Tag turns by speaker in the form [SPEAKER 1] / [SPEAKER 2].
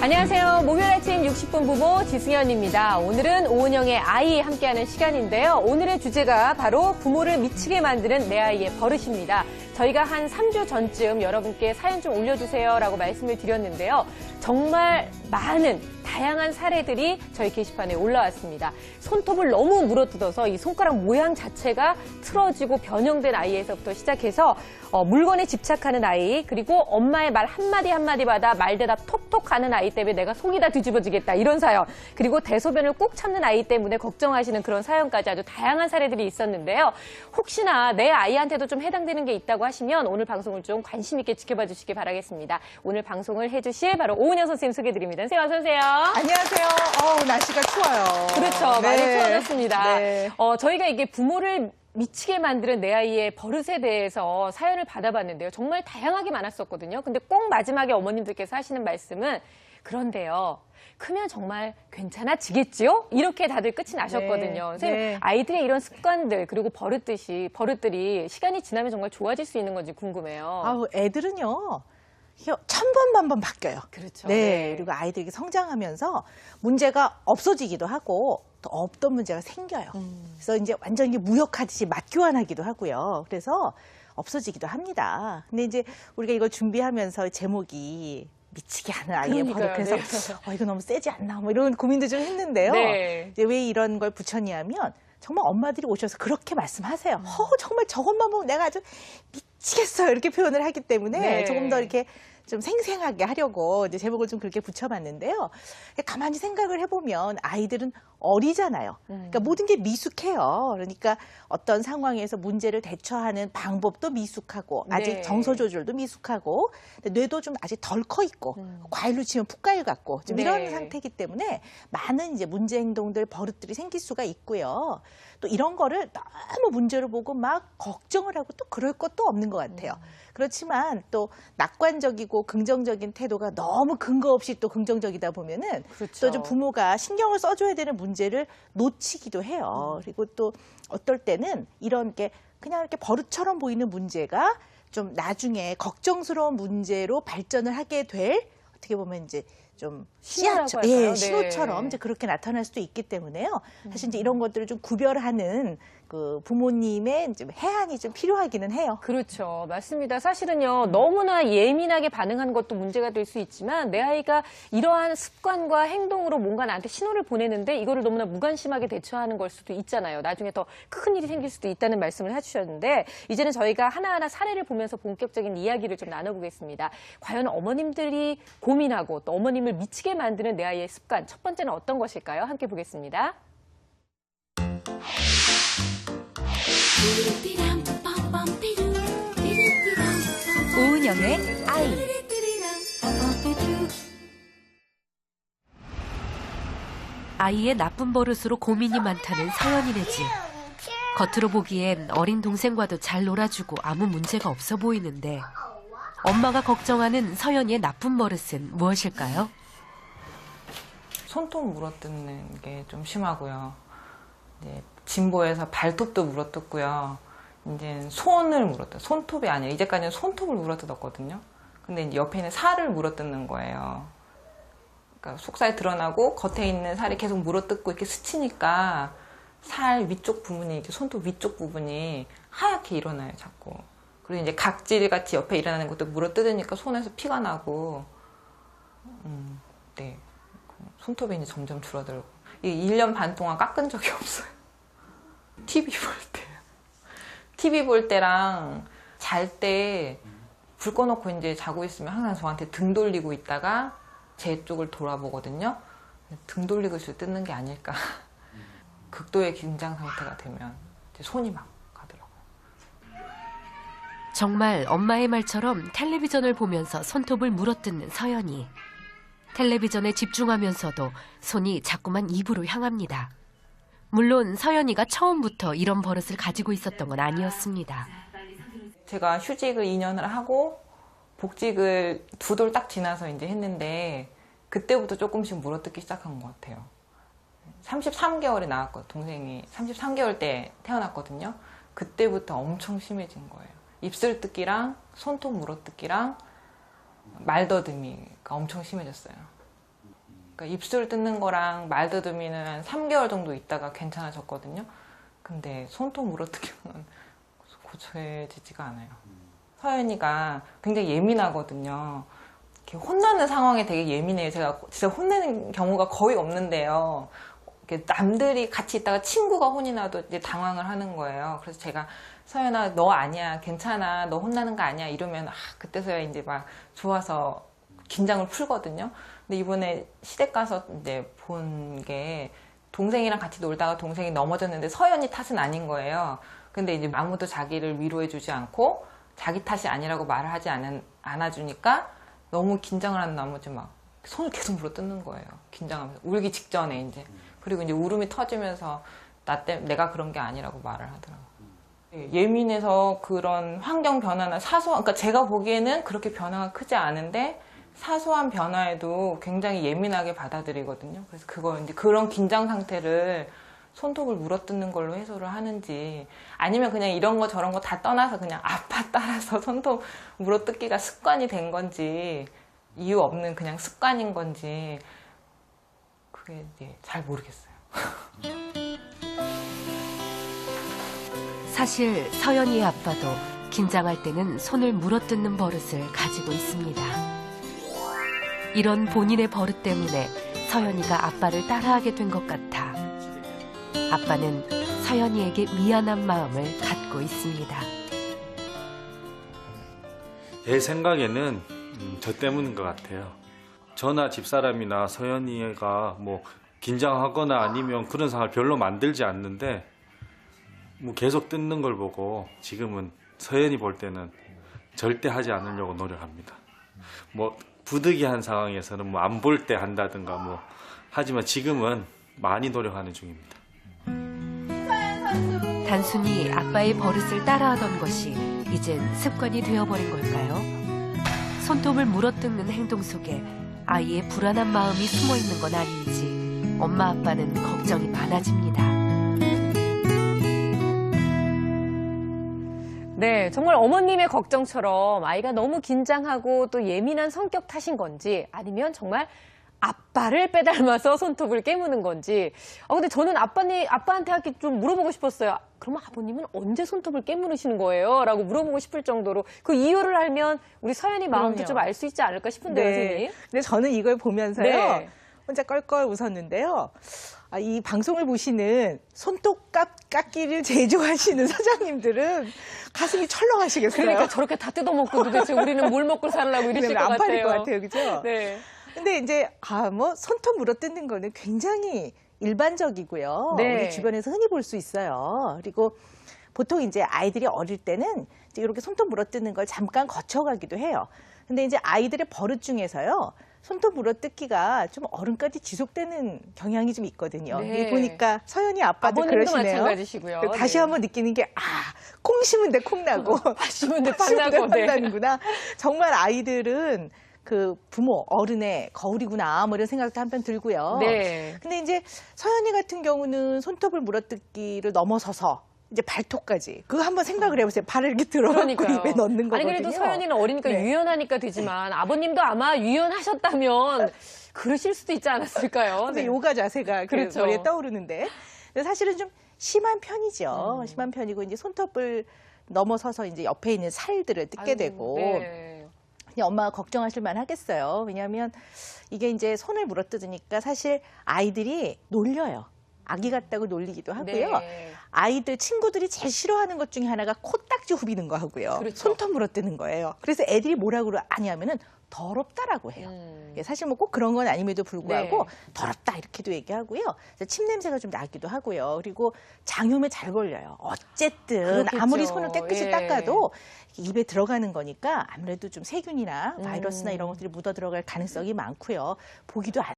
[SPEAKER 1] 안녕하세요. 목요일 아침 60분 부부 지승현입니다. 오늘은 오은영의 아이 함께하는 시간인데요. 오늘의 주제가 바로 부모를 미치게 만드는 내 아이의 버릇입니다. 저희가 한 3주 전쯤 여러분께 사연 좀 올려주세요 라고 말씀을 드렸는데요. 정말 많은 다양한 사례들이 저희 게시판에 올라왔습니다. 손톱을 너무 물어뜯어서 이 손가락 모양 자체가 틀어지고 변형된 아이에서부터 시작해서 물건에 집착하는 아이, 그리고 엄마의 말 한마디 한마디마다 말대답 톡톡 하는 아이 때문에 내가 속이 다 뒤집어지겠다 이런 사연, 그리고 대소변을 꾹 참는 아이 때문에 걱정하시는 그런 사연까지 아주 다양한 사례들이 있었는데요. 혹시나 내 아이한테도 좀 해당되는 게 있다고 하시면 오늘 방송을 좀 관심 있게 지켜봐 주시기 바라겠습니다. 오늘 방송을 해주실 바로 오은영 선생님 소개해드립니다. 선생님 어서 오세요.
[SPEAKER 2] 안녕하세요. 날씨가 추워요.
[SPEAKER 1] 그렇죠.
[SPEAKER 2] 네.
[SPEAKER 1] 많이 추워졌습니다.
[SPEAKER 2] 네.
[SPEAKER 1] 저희가 이게 부모를 미치게 만드는 내 아이의 버릇에 대해서 사연을 받아봤는데요. 정말 다양하게 많았었거든요. 근데 꼭 마지막에 어머님들께서 하시는 말씀은 그런데요. 크면 정말 괜찮아지겠지요? 이렇게 다들 끝이 나셨거든요.
[SPEAKER 2] 네.
[SPEAKER 1] 선생님,
[SPEAKER 2] 네.
[SPEAKER 1] 아이들의 이런 습관들 그리고 버릇들이 시간이 지나면 정말 좋아질 수 있는 건지 궁금해요.
[SPEAKER 2] 애들은요. 1000번 만번 바뀌어요.
[SPEAKER 1] 그렇죠.
[SPEAKER 2] 네. 그리고 아이들이 성장하면서 문제가 없어지기도 하고 또 없던 문제가 생겨요. 그래서 이제 완전히 무역하듯이 맛교환하기도 하고요. 그래서 없어지기도 합니다. 근데 이제 우리가 이걸 준비하면서 제목이 미치게 하는 아이의 버릇. 그래서
[SPEAKER 1] 네.
[SPEAKER 2] 이거 너무 세지 않나 뭐 이런 고민도 좀 했는데요.
[SPEAKER 1] 네.
[SPEAKER 2] 이제 왜 이런 걸 붙였냐면 정말 엄마들이 오셔서 그렇게 말씀하세요. 정말 저것만 보면 내가 아주 미치겠어요. 이렇게 표현을 하기 때문에
[SPEAKER 1] 네.
[SPEAKER 2] 조금 더 이렇게 좀 생생하게 하려고 이제 제목을 좀 그렇게 붙여봤는데요. 가만히 생각을 해보면 아이들은 어리잖아요. 그러니까 모든 게 미숙해요. 그러니까 어떤 상황에서 문제를 대처하는 방법도 미숙하고 아직
[SPEAKER 1] 네.
[SPEAKER 2] 정서 조절도 미숙하고 뇌도 좀 아직 덜 커 있고 과일로 치면 풋과일 같고 좀 이런
[SPEAKER 1] 네.
[SPEAKER 2] 상태이기 때문에 많은 이제 문제 행동들 버릇들이 생길 수가 있고요. 또 이런 거를 너무 문제로 보고 막 걱정을 하고 또 그럴 것도 없는 것 같아요. 그렇지만 또 낙관적이고 긍정적인 태도가 너무 근거 없이 또 긍정적이다 보면은
[SPEAKER 1] 그렇죠.
[SPEAKER 2] 또 좀 부모가 신경을 써줘야 되는 문제를 놓치기도 해요. 그리고 또 어떨 때는 이런 게 그냥 이렇게 버릇처럼 보이는 문제가 좀 나중에 걱정스러운 문제로 발전을 하게 될 어떻게 보면 이제 좀
[SPEAKER 1] 신호라고
[SPEAKER 2] 예,
[SPEAKER 1] 할까요?
[SPEAKER 2] 신호처럼
[SPEAKER 1] 네.
[SPEAKER 2] 이제 그렇게 나타날 수도 있기 때문에요. 사실 이제 이런 것들을 좀 구별하는 그 부모님의 좀 해안이 좀 필요하기는 해요.
[SPEAKER 1] 그렇죠. 맞습니다. 사실은요, 너무나 예민하게 반응하는 것도 문제가 될 수 있지만 내 아이가 이러한 습관과 행동으로 뭔가 나한테 신호를 보내는데 이거를 너무나 무관심하게 대처하는 걸 수도 있잖아요. 나중에 더 큰 일이 생길 수도 있다는 말씀을 해주셨는데 이제는 저희가 하나하나 사례를 보면서 본격적인 이야기를 좀 나눠보겠습니다. 과연 어머님들이 고민하고 또 어머님을 미치게 만드는 내 아이의 습관, 첫 번째는 어떤 것일까요? 함께 보겠습니다.
[SPEAKER 3] 오은영의 아이. 아이의 나쁜 버릇으로 고민이 많다는 서연이네 집. 겉으로 보기엔 어린 동생과도 잘 놀아주고 아무 문제가 없어 보이는데 엄마가 걱정하는 서연이의 나쁜 버릇은 무엇일까요?
[SPEAKER 4] 손톱 물어뜯는 게 좀 심하고요. 이제 진보에서 발톱도 물어뜯고요. 이제 손을 물어뜯어요. 손톱이 아니라 이제까지는 손톱을 물어뜯었거든요. 근데 이제 옆에 있는 살을 물어뜯는 거예요. 그러니까 속살이 드러나고 겉에 있는 살이 계속 물어뜯고 이렇게 스치니까 살 위쪽 부분이 이렇게 손톱 위쪽 부분이 하얗게 일어나요, 자꾸. 그리고 이제 각질 같이 옆에 일어나는 것도 물어뜯으니까 손에서 피가 나고, 네. 손톱이 이제 점점 줄어들고. 1년 반 동안 깎은 적이 없어요. TV 볼 때. TV 볼 때랑 잘 때 불 꺼놓고 이제 자고 있으면 항상 저한테 등 돌리고 있다가 제 쪽을 돌아보거든요. 등 돌리고 있을 때 뜯는 게 아닐까. 극도의 긴장 상태가 되면 이제 손이 막 가더라고요.
[SPEAKER 3] 정말 엄마의 말처럼 텔레비전을 보면서 손톱을 물어뜯는 서연이. 텔레비전에 집중하면서도 손이 자꾸만 입으로 향합니다. 물론 서연이가 처음부터 이런 버릇을 가지고 있었던 건 아니었습니다.
[SPEAKER 4] 제가 휴직을 2년을 하고 복직을 2돌 딱 지나서 이제 했는데 그때부터 조금씩 물어뜯기 시작한 것 같아요. 33개월에 나왔거든요. 동생이 33개월 때 태어났거든요. 그때부터 엄청 심해진 거예요. 입술 뜯기랑 손톱 물어뜯기랑 말더듬이가 엄청 심해졌어요. 그러니까 입술 뜯는 거랑 말 더듬이는 한 3개월 정도 있다가 괜찮아졌거든요. 근데 손톱 물어뜯기는 고쳐지지가 않아요. 서연이가 굉장히 예민하거든요. 이렇게 혼나는 상황에 되게 예민해요. 제가 진짜 혼내는 경우가 거의 없는데요. 이렇게 남들이 같이 있다가 친구가 혼이 나도 이제 당황을 하는 거예요. 그래서 제가 서연아, 너 아니야, 괜찮아, 너 혼나는 거 아니야 이러면 그때서야 이제 막 좋아서 긴장을 풀거든요. 근데 이번에 시댁 가서 이제 본 게 동생이랑 같이 놀다가 동생이 넘어졌는데 서연이 탓은 아닌 거예요. 근데 이제 아무도 자기를 위로해주지 않고 자기 탓이 아니라고 말을 하지 않아주니까 너무 긴장을 한 나머지 막 손을 계속 물어뜯는 거예요. 긴장하면서 울기 직전에 이제. 그리고 이제 울음이 터지면서 내가 그런 게 아니라고 말을 하더라고요. 예민해서 그런 환경 변화나 사소한, 그러니까 제가 보기에는 그렇게 변화가 크지 않은데 사소한 변화에도 굉장히 예민하게 받아들이거든요. 그래서 그거 이제 그런 긴장 상태를 손톱을 물어뜯는 걸로 해소를 하는지 아니면 그냥 이런 거 저런 거 다 떠나서 그냥 아빠 따라서 손톱 물어뜯기가 습관이 된 건지 이유 없는 그냥 습관인 건지 그게 이제 잘 모르겠어요.
[SPEAKER 3] 사실 서연이의 아빠도 긴장할 때는 손을 물어뜯는 버릇을 가지고 있습니다. 이런 본인의 버릇 때문에 서연이가 아빠를 따라하게 된 것 같아 아빠는 서연이에게 미안한 마음을 갖고 있습니다.
[SPEAKER 5] 제 생각에는 저 때문인 것 같아요. 저나 집사람이나 서연이가 뭐 긴장하거나 아니면 그런 상황을 별로 만들지 않는데 뭐 계속 뜯는 걸 보고 지금은 서연이 볼 때는 절대 하지 않으려고 노력합니다. 뭐 부득이한 상황에서는 뭐 안 볼 때 한다든가 뭐 하지만 지금은 많이 노력하는 중입니다.
[SPEAKER 3] 단순히 아빠의 버릇을 따라하던 것이 이젠 습관이 되어버린 걸까요? 손톱을 물어뜯는 행동 속에 아이의 불안한 마음이 숨어있는 건 아닌지 엄마 아빠는 걱정이 많아집니다.
[SPEAKER 1] 네, 정말 어머님의 걱정처럼 아이가 너무 긴장하고 또 예민한 성격 탓인 건지 아니면 정말 아빠를 빼닮아서 손톱을 깨무는 건지. 근데 저는 아빠한테 이렇게 좀 물어보고 싶었어요. 그러면 아버님은 언제 손톱을 깨무르시는 거예요? 라고 물어보고 싶을 정도로 그 이유를 알면 우리 서연이 마음도 좀 알 수 있지 않을까 싶은데요, 선생님.
[SPEAKER 2] 근데 저는 이걸 보면서요.
[SPEAKER 1] 네.
[SPEAKER 2] 혼자 껄껄 웃었는데요. 이 방송을 보시는 손톱 깎기를 제조하시는 사장님들은 가슴이 철렁하시겠어요.
[SPEAKER 1] 그러니까 저렇게 다 뜯어먹고 도대체 우리는 뭘 먹고 살라고 이러실 것
[SPEAKER 2] 안 팔릴
[SPEAKER 1] 같아요.
[SPEAKER 2] 것 같아요. 그죠?
[SPEAKER 1] 네.
[SPEAKER 2] 근데 이제 뭐 손톱 물어뜯는 거는 굉장히 일반적이고요.
[SPEAKER 1] 네.
[SPEAKER 2] 우리 주변에서 흔히 볼 수 있어요. 그리고 보통 이제 아이들이 어릴 때는 이제 이렇게 손톱 물어뜯는 걸 잠깐 거쳐가기도 해요. 근데 이제 아이들의 버릇 중에서요. 손톱 물어뜯기가 좀 어른까지 지속되는 경향이 좀 있거든요.
[SPEAKER 1] 네.
[SPEAKER 2] 보니까 서연이 아빠도
[SPEAKER 1] 아버님도
[SPEAKER 2] 그러시네요.
[SPEAKER 1] 마찬가지시고요.
[SPEAKER 2] 다시
[SPEAKER 1] 네.
[SPEAKER 2] 한번 느끼는 게 콩 심은 데 콩 나고
[SPEAKER 1] 팥 심은 데
[SPEAKER 2] 팥 심은 데
[SPEAKER 1] 팥 나고,
[SPEAKER 2] 팥
[SPEAKER 1] 네.
[SPEAKER 2] 나는구나. 정말 아이들은 그 부모, 어른의 거울이구나 뭐 이런 생각도 한편 들고요.
[SPEAKER 1] 네.
[SPEAKER 2] 근데 이제 서연이 같은 경우는 손톱을 물어뜯기를 넘어서서 이제 발톱까지 그거 한번 생각을 해보세요. 발을 이렇게 들어갖고 입에 넣는 거거든요.
[SPEAKER 1] 아니 그래도 서연이는 어리니까
[SPEAKER 2] 네.
[SPEAKER 1] 유연하니까 되지만 아버님도 아마 유연하셨다면 그러실 수도 있지 않았을까요?
[SPEAKER 2] 근데
[SPEAKER 1] 네.
[SPEAKER 2] 요가 자세가
[SPEAKER 1] 그렇죠.
[SPEAKER 2] 머리에 떠오르는데 근데 사실은 좀 심한 편이죠. 심한 편이고 이제 손톱을 넘어서서 이제 옆에 있는 살들을 뜯게
[SPEAKER 1] 아이고,
[SPEAKER 2] 되고
[SPEAKER 1] 네.
[SPEAKER 2] 그냥 엄마가 걱정하실 만하겠어요. 왜냐하면 이게 이제 손을 물어뜯으니까 사실 아이들이 놀려요. 아기 같다고 놀리기도 하고요.
[SPEAKER 1] 네.
[SPEAKER 2] 아이들 친구들이 제일 싫어하는 것 중에 하나가 코딱지 후비는 거 하고요.
[SPEAKER 1] 그렇죠.
[SPEAKER 2] 손톱 물어뜯는 거예요. 그래서 애들이 뭐라고 아냐면은 더럽다라고 해요. 예, 사실 뭐 꼭 그런 건 아님에도 불구하고
[SPEAKER 1] 네.
[SPEAKER 2] 더럽다 이렇게도 얘기하고요. 침 냄새가 좀 나기도 하고요. 그리고 장염에 잘 걸려요. 어쨌든
[SPEAKER 1] 그렇겠죠.
[SPEAKER 2] 아무리 손을 깨끗이
[SPEAKER 1] 예.
[SPEAKER 2] 닦아도 입에 들어가는 거니까 아무래도 좀 세균이나 바이러스나 이런 것들이 묻어 들어갈 가능성이 많고요. 보기도 안